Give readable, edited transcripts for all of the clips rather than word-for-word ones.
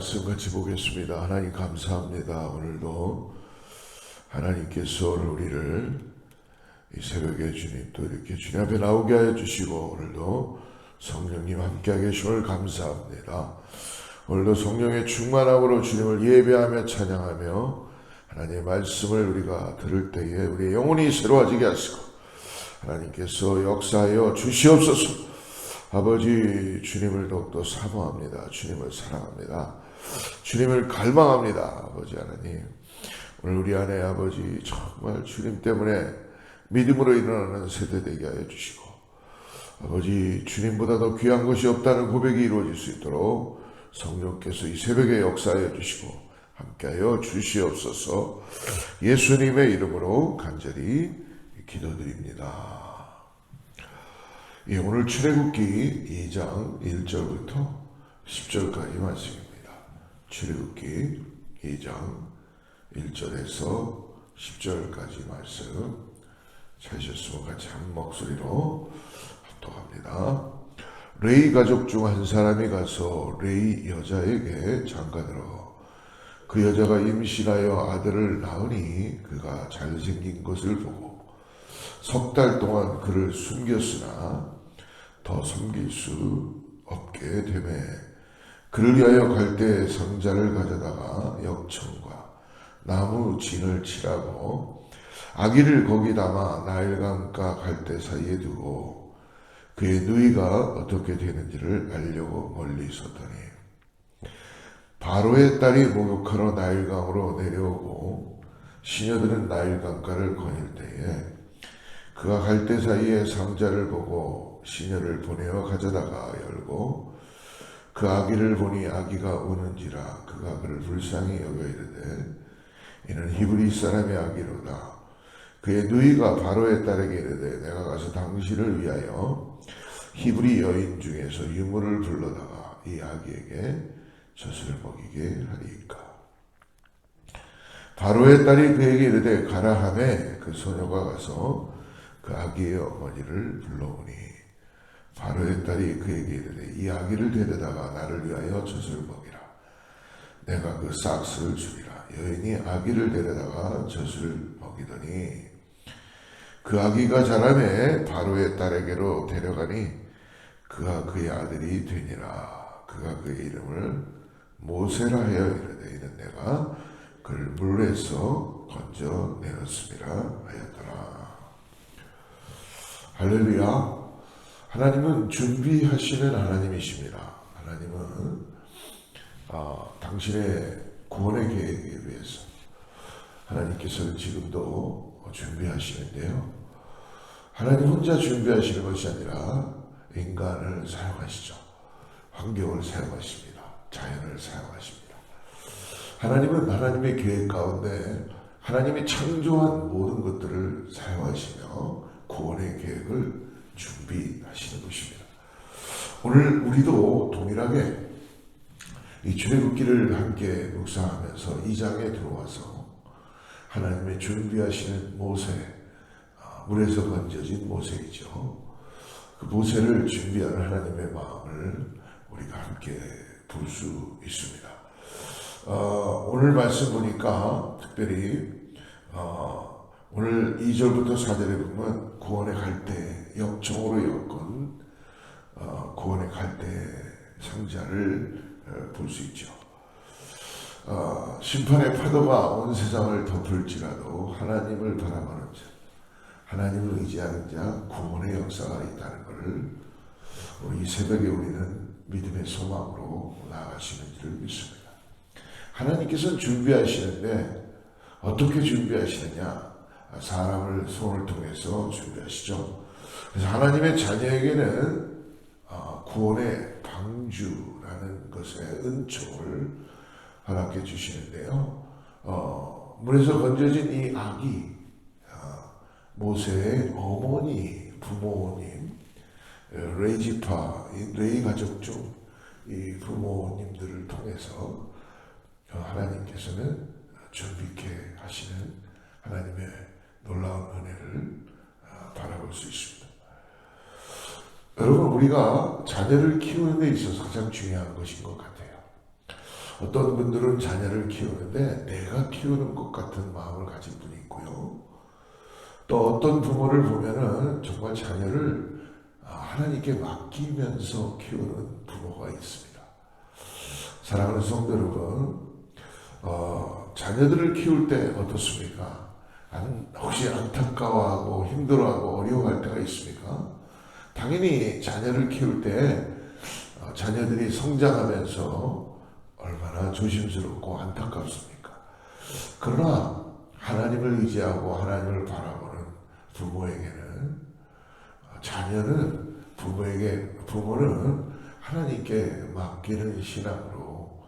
말씀 같이 보겠습니다. 하나님 감사합니다. 오늘도 하나님께서 우리를 이 새벽에 주님 또 이렇게 주님 앞에 나오게 하여 주시고 오늘도 성령님 함께 계심을 감사합니다. 오늘도 성령의 충만함으로 주님을 예배하며 찬양하며 하나님의 말씀을 우리가 들을 때에 우리의 영혼이 새로워지게 하시고 하나님께서 역사하여 주시옵소서. 아버지, 주님을 더욱더 사모합니다. 주님을 사랑합니다. 주님을 갈망합니다. 아버지 하나님, 오늘 우리 안에 아버지 정말 주님 때문에 믿음으로 일어나는 세대 되게 하여 주시고, 아버지 주님보다 더 귀한 것이 없다는 고백이 이루어질 수 있도록 성령께서 이 새벽에 역사하여 주시고 함께하여 주시옵소서. 예수님의 이름으로 간절히 기도드립니다. 예, 오늘 출애굽기 2장 1절부터 10절까지 말씀입니다. 출애굽기 2장 1절에서 10절까지 말씀 찾으셨으면 같이 한 목소리로 합독합니다. 레위 가족 중 한 사람이 가서 레위 여자에게 장가들어 그 여자가 임신하여 아들을 낳으니 그가 잘생긴 것을 보고 석 달 동안 그를 숨겼으나 더 섬길 수 없게 되매 그를 위하여 갈대 상자를 가져다가 역청과 나무 진을 칠하고 아기를 거기 담아 나일강가 갈대 사이에 두고 그의 누이가 어떻게 되는지를 알려고 멀리 있었더니 바로의 딸이 목욕하러 나일강으로 내려오고 시녀들은 나일강가를 거닐 때에 그가 갈대 사이에 상자를 보고 시녀를 보내어 가져다가 열고 그 아기를 보니 아기가 우는지라 그가 그를 불쌍히 여겨 이르되 이는 히브리 사람의 아기로다. 그의 누이가 바로의 딸에게 이르되 내가 가서 당신을 위하여 히브리 여인 중에서 유물을 불러다가 이 아기에게 젖을 먹이게 하리이까. 바로의 딸이 그에게 이르되 가라 하매 그 소녀가 가서 그 아기의 어머니를 불러오니 바로의 딸이 그에게 이르되 이 아기를 데려다가 나를 위하여 젖을 먹이라. 내가 그 싹스를 주리라. 여인이 아기를 데려다가 젖을 먹이더니 그 아기가 자라매 바로의 딸에게로 데려가니 그가 그의 아들이 되니라. 그가 그의 이름을 모세라 하여 이르되 이는 내가 그를 물에서 건져내었음이라 하였더라. 할렐루야. 하나님은 준비하시는 하나님이십니다. 하나님은 당신의 구원의 계획에 위해서 하나님께서는 지금도 준비하시는데요. 하나님 혼자 준비하시는 것이 아니라 인간을 사용하시죠. 환경을 사용하십니다. 자연을 사용하십니다. 하나님은 하나님의 계획 가운데 하나님이 창조한 모든 것들을 사용하시며 구원의 계획을 준비하시는 것입니다. 오늘 우리도 동일하게 이 출애굽기를 함께 묵상하면서 이 장에 들어와서 하나님의 준비하시는 모세, 물에서 건져진 모세이죠. 그 모세를 준비하는 하나님의 마음을 우리가 함께 볼 수 있습니다. 오늘 말씀 보니까 특별히 오늘 2절부터 4절에 보면 구원의 갈대, 역청으로 엮은 구원의 갈대 상자를 볼 수 있죠. 심판의 파도가 온 세상을 덮을지라도 하나님을 바라보는 자, 하나님을 의지하는 자, 구원의 역사가 있다는 것을 이 새벽에 우리는 믿음의 소망으로 나아가시는 줄을 믿습니다. 하나님께서는 준비하시는데 어떻게 준비하시느냐? 사람을 손을 통해서 준비하시죠. 그래서 하나님의 자녀에게는 구원의 방주라는 것의 은총을 허락해 주시는데요. 물에서 건져진 이 아기, 모세의 어머니, 부모님, 레이지파, 레이 가족 중 이 부모님들을 통해서 하나님께서는 준비케 하시는 하나님의 놀라운 은혜를 바라볼 수 있습니다. 여러분, 우리가 자녀를 키우는 데 있어서 가장 중요한 것인 것 같아요. 어떤 분들은 자녀를 키우는데 내가 키우는 것 같은 마음을 가진 분이 있고요. 또 어떤 부모를 보면은 정말 자녀를 하나님께 맡기면서 키우는 부모가 있습니다. 사랑하는 성도 여러분, 자녀들을 키울 때 어떻습니까? 혹시 안타까워하고 힘들어하고 어려워할 때가 있습니까? 당연히 자녀를 키울 때 자녀들이 성장하면서 얼마나 조심스럽고 안타깝습니까? 그러나 하나님을 의지하고 하나님을 바라보는 부모에게는 부모는 하나님께 맡기는 신앙으로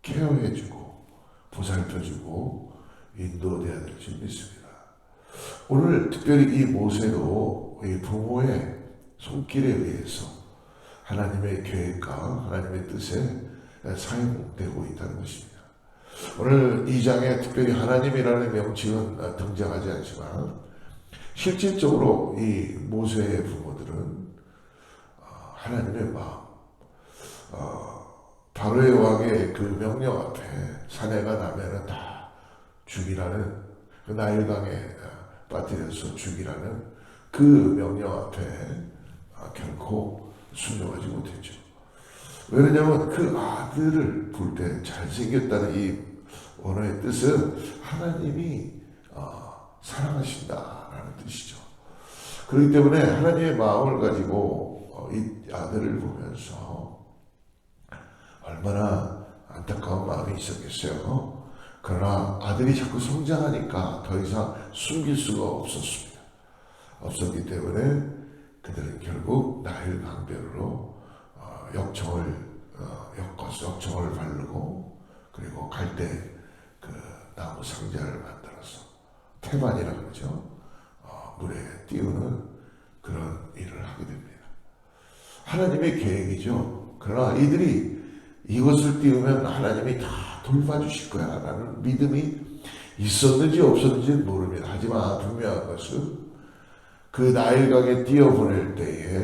케어해주고 보살펴주고 인도돼야 될 줄 믿습니다. 오늘 특별히 이 모세도 이 부모의 손길에 의해서 하나님의 계획과 하나님의 뜻에 사용되고 있다는 것입니다. 오늘 2장에 특별히 하나님이라는 명칭은 등장하지 않지만 실질적으로 이 모세의 부모들은 하나님의 마음, 바로의 왕의 그 명령 앞에 사내가 나면은 다 죽이라는 그 나일강에 빠뜨려서 죽이라는 그 명령 앞에 결코 순종하지 못했죠. 왜냐하면 그 아들을 볼 때 잘생겼다는 이 원어의 뜻은 하나님이 사랑하신다라는 뜻이죠. 그렇기 때문에 하나님의 마음을 가지고 이 아들을 보면서 얼마나 안타까운 마음이 있었겠어요. 그러나 아들이 자꾸 성장하니까 더 이상 숨길 수가 없었습니다. 없었기 때문에 그들은 결국 나일 강변으로 역청을 바르고 그리고 갈대 그 나무 상자를 만들어서 태반이라고 그러죠. 물에 띄우는 그런 일을 하게 됩니다. 하나님의 계획이죠. 그러나 이들이 이것을 띄우면 하나님이 다 돌봐주실 거야 라는 믿음이 있었는지 없었는지는 모릅니다. 하지만 분명한 것은 그 나일강에 띄워보낼 때에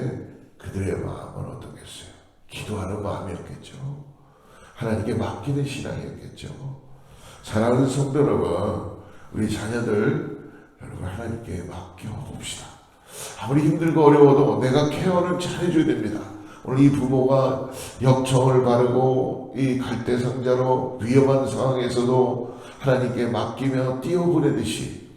그들의 마음은 어떻겠어요? 기도하는 마음이었겠죠. 하나님께 맡기는 신앙이었겠죠. 사랑하는 성도 여러분, 우리 자녀들 여러분 하나님께 맡겨봅시다. 아무리 힘들고 어려워도 내가 케어는 잘해줘야 됩니다. 오늘 이 부모가 역청을 바르고 이 갈대 상자로 위험한 상황에서도 하나님께 맡기며 띄워보내듯이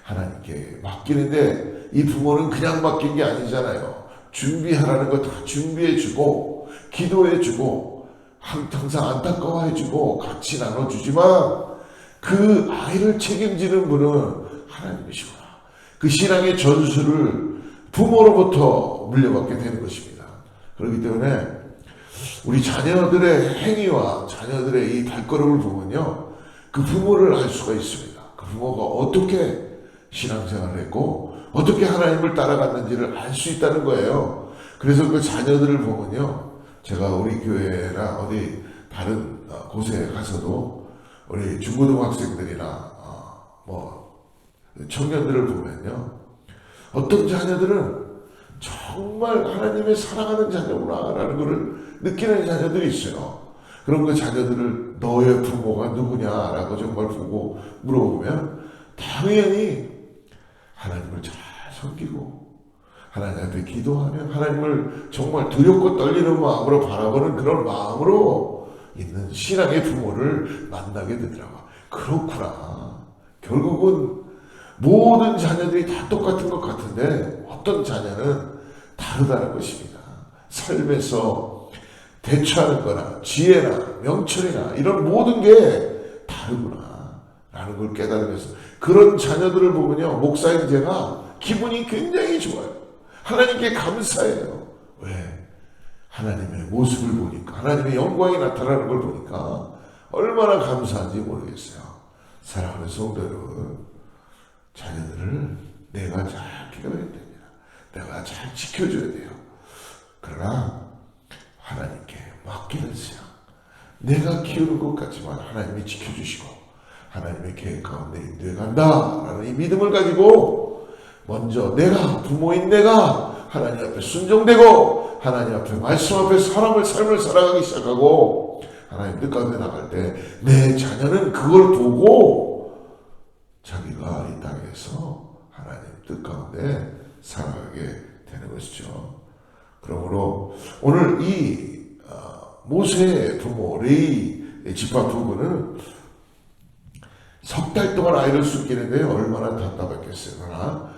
하나님께 맡기는데 이 부모는 그냥 맡긴 게 아니잖아요. 준비하라는 거 다 준비해주고 기도해주고 항상 안타까워해주고 같이 나눠주지만 그 아이를 책임지는 분은 하나님이시구나. 그 신앙의 전수를 부모로부터 물려받게 되는 것입니다. 그렇기 때문에 우리 자녀들의 행위와 자녀들의 이 발걸음을 보면요, 그 부모를 알 수가 있습니다. 그 부모가 어떻게 신앙생활을 했고 어떻게 하나님을 따라갔는지를 알 수 있다는 거예요. 그래서 그 자녀들을 보면요, 제가 우리 교회나 어디 다른 곳에 가서도 우리 중고등학생들이나 청년들을 보면요, 어떤 자녀들은 정말 하나님의 사랑하는 자녀구나라는 것을 느끼는 자녀들이 있어요. 그럼 그 자녀들을 너의 부모가 누구냐라고 정말 보고 물어보면 당연히 하나님을 잘 섬기고 하나님 앞에 기도하며 하나님을 정말 두렵고 떨리는 마음으로 바라보는 그런 마음으로 있는 신앙의 부모를 만나게 되더라고요. 그렇구나. 결국은 모든 자녀들이 다 똑같은 것 같은데 어떤 자녀는 다르다는 것입니다. 삶에서 대처하는 거나 지혜나 명철이나 이런 모든 게 다르구나 라는 걸 깨달으면서 그런 자녀들을 보면요, 목사인 제가 기분이 굉장히 좋아요. 하나님께 감사해요. 왜? 하나님의 모습을 보니까, 하나님의 영광이 나타나는 걸 보니까 얼마나 감사한지 모르겠어요. 사랑하는 성도 여러분, 자녀들을 내가 잘 키워야 됩니다. 내가 잘 지켜줘야 돼요. 그러나 하나님께 맡기는 신앙, 내가 키우는 것 같지만 하나님이 지켜주시고 하나님의 계획 가운데 인도해 간다라는 이 믿음을 가지고 먼저 부모인 내가 하나님 앞에 순종되고 하나님 앞에 말씀 앞에 삶을 살아가기 시작하고 하나님 뜻 가운데 나갈 때 내 자녀는 그걸 보고 자기가 이 땅에서 하나님 뜻 가운데 살아가게 되는 것이죠. 그러므로 오늘 이 모세의 부모 레위 지파 부부는 석 달 동안 아이를 숨기는데 얼마나 답답했겠어요. 그러나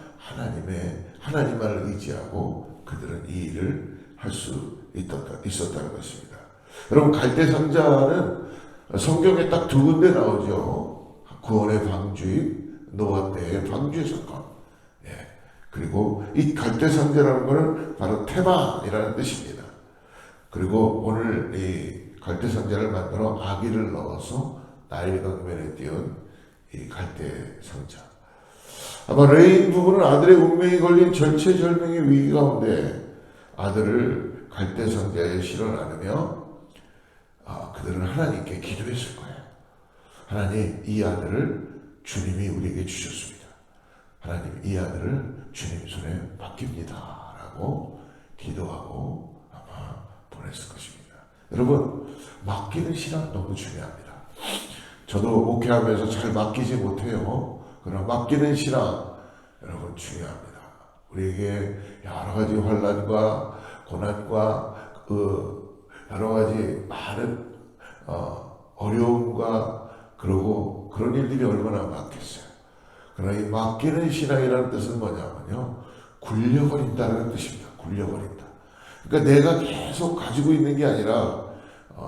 하나님만을 의지하고 그들은 이 일을 할 수 있었다는 것입니다. 여러분, 갈대상자는 성경에 딱 두 군데 나오죠. 구원의 방주인 노아 때의 방주의 사건. 그리고 이 갈대상자라는 것은 바로 태반이라는 뜻입니다. 그리고 오늘 이 갈대상자를 만들어 아기를 넣어서 나일 강변에 띄운 이 갈대상자. 아마 레인 부부는 아들의 운명이 걸린 절체절명의 위기 가운데 아들을 갈대상자에 실어 나누며 그들은 하나님께 기도했을 거예요. 하나님, 이 아들을 주님이 우리에게 주셨습니다. 하나님, 이 아들을 주님 손에 맡깁니다 라고 기도하고 아마 보냈을 것입니다. 여러분, 맡기는 신앙 너무 중요합니다. 저도 목회하면서 잘 맡기지 못해요. 그러나 맡기는 신앙 여러분 중요합니다. 우리에게 여러 가지 환난과 고난과 여러 가지 많은 어려움과 그러고 그런 일들이 얼마나 많겠어요. 그러나 이 맡기는 신앙이라는 뜻은 뭐냐면요, 굴려버린다는 뜻입니다. 굴려버린다. 그러니까 내가 계속 가지고 있는 게 아니라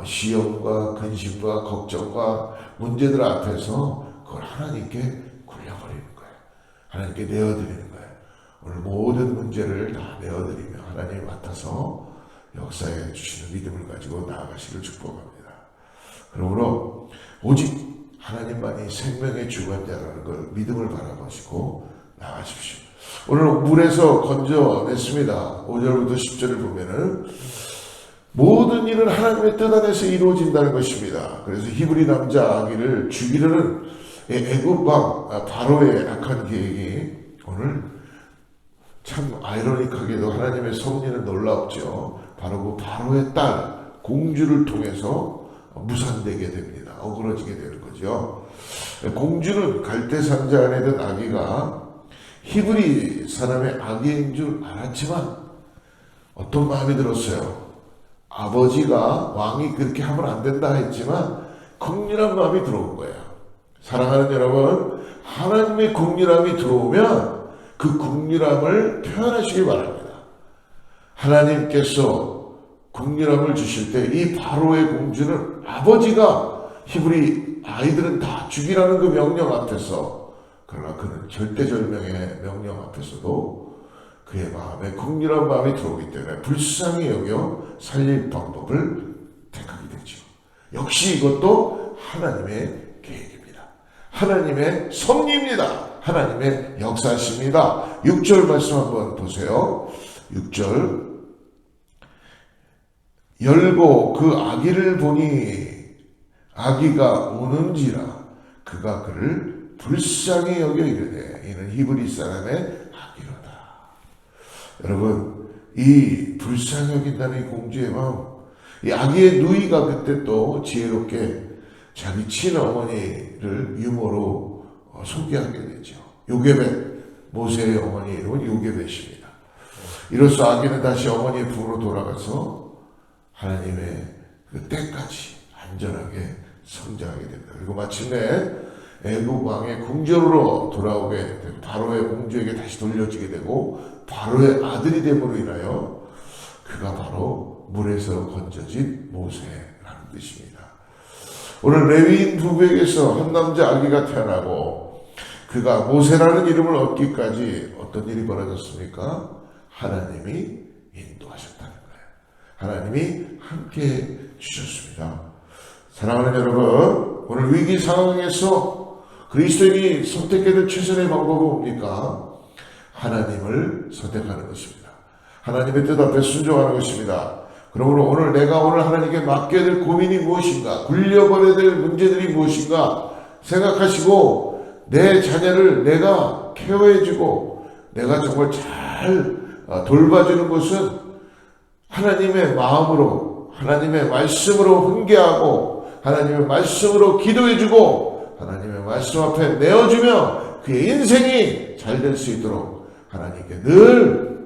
시험과 근심과 걱정과 문제들 앞에서 그걸 하나님께 굴려버리는 거예요. 하나님께 내어드리는 거예요. 오늘 모든 문제를 다 내어드리며 하나님이 맡아서 역사해 주시는 믿음을 가지고 나아가시길 축복합니다. 그러므로 오직 하나님만이 생명의 주관자라는 걸 믿음을 바라보시고 나아가십시오. 오늘 물에서 건져냈습니다. 5절부터 10절을 보면은 모든 일은 하나님의 뜻 안에서 이루어진다는 것입니다. 그래서 히브리 남자 아기를 죽이려는 애굽 왕 바로의 악한 계획이 오늘 참 아이러니하게도 하나님의 섭리는 놀랍죠. 바로 그 바로의 딸 공주를 통해서 무산되게 됩니다. 어그러지게 되는 거죠. 공주는 갈대상자 안에 든 아기가 히브리 사람의 아기인 줄 알았지만 어떤 마음이 들었어요? 아버지가 왕이 그렇게 하면 안 된다 했지만 긍휼한 마음이 들어온 거예요. 사랑하는 여러분, 하나님의 긍휼함이 들어오면 그 긍휼함을 표현하시기 바랍니다. 하나님께서 긍휼함을 주실 때 이 바로의 공주는 아버지가 히브리 아이들은 다 죽이라는 그 명령 앞에서, 그러나 그는 절대절명의 명령 앞에서도 그의 마음에 긍휼한 마음이 들어오기 때문에 불쌍히 여겨 살릴 방법을 택하게 되죠. 역시 이것도 하나님의 계획입니다. 하나님의 섭리입니다. 하나님의 역사십니다. 6절 말씀 한번 보세요. 6절 열고 그 아기를 보니 아기가 우는지라 그가 그를 불쌍히 여겨 이르되 이는 히브리 사람의 아기로다. 여러분, 이 불쌍히 여긴다는 이 공주의 마음, 이 아기의 누이가 그때 또 지혜롭게 자기 친어머니를 유모로 소개하게 되죠. 요게벳, 모세의 어머니 이름은 요게벳입니다. 이로써 아기는 다시 어머니의 품으로 돌아가서 하나님의 그 때까지 안전하게 성장하게 됩니다. 그리고 마침내 애굽 왕의 궁전으로 돌아오게 되고 바로의 공주에게 다시 돌려지게 되고 바로의 아들이 됨으로 인하여 그가 바로 물에서 건져진 모세라는 뜻입니다. 오늘 레위인 부부에게서 한 남자 아기가 태어나고 그가 모세라는 이름을 얻기까지 어떤 일이 벌어졌습니까? 하나님이 인도하셨다는 거예요. 하나님이 함께 주셨습니다. 사랑하는 여러분, 오늘 위기 상황에서 그리스도인이 선택해야 될 최선의 방법은 뭡니까? 하나님을 선택하는 것입니다. 하나님의 뜻 앞에 순종하는 것입니다. 그러므로 내가 오늘 하나님께 맡겨야 될 고민이 무엇인가, 굴려버려야 될 문제들이 무엇인가 생각하시고 내 자녀를 내가 케어해주고 내가 정말 잘 돌봐주는 것은 하나님의 마음으로, 하나님의 말씀으로 훈계하고 하나님의 말씀으로 기도해주고 하나님의 말씀 앞에 내어주며 그의 인생이 잘 될 수 있도록 하나님께 늘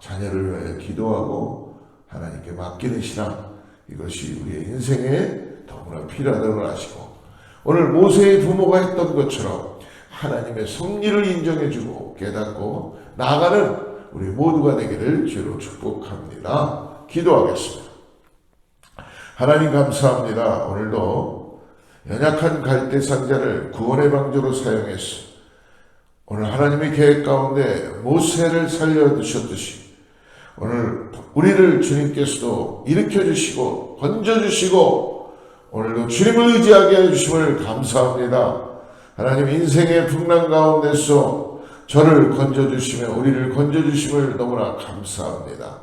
자녀를 위하여 기도하고 하나님께 맡기는 신앙, 이것이 우리의 인생에 너무나 필요하다는 걸 아시고 오늘 모세의 부모가 했던 것처럼 하나님의 섭리를 인정해주고 깨닫고 나아가는 우리 모두가 되기를 주로 축복합니다. 기도하겠습니다. 하나님 감사합니다. 오늘도 연약한 갈대 상자를 구원의 방조로 사용해서 오늘 하나님의 계획 가운데 모세를 살려두셨듯이 오늘 우리를 주님께서도 일으켜주시고 건져주시고 오늘도 주님을 의지하게 해주심을 감사합니다. 하나님 인생의 풍랑 가운데서 저를 건져주시며 우리를 건져주심을 너무나 감사합니다.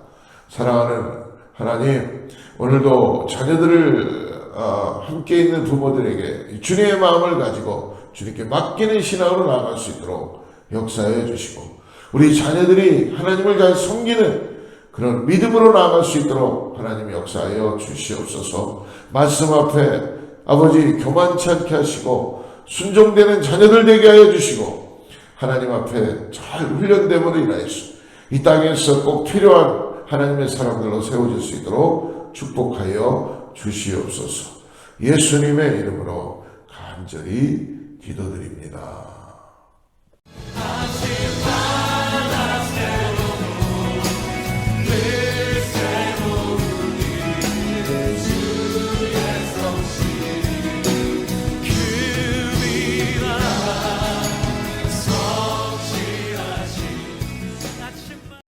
사랑하는 하나님, 오늘도 자녀들을 함께 있는 부모들에게 주님의 마음을 가지고 주님께 맡기는 신앙으로 나아갈 수 있도록 역사해 주시고 우리 자녀들이 하나님을 잘 섬기는 그런 믿음으로 나아갈 수 있도록 하나님 역사하여 주시옵소서. 말씀 앞에 아버지 교만치 않게 하시고 순종되는 자녀들 되게 하여 주시고 하나님 앞에 잘 훈련됨으로 인하여서 이 땅에서 꼭 필요한 하나님의 사람들로 세워질 수 있도록 축복하여 주시옵소서. 예수님의 이름으로 간절히 기도드립니다.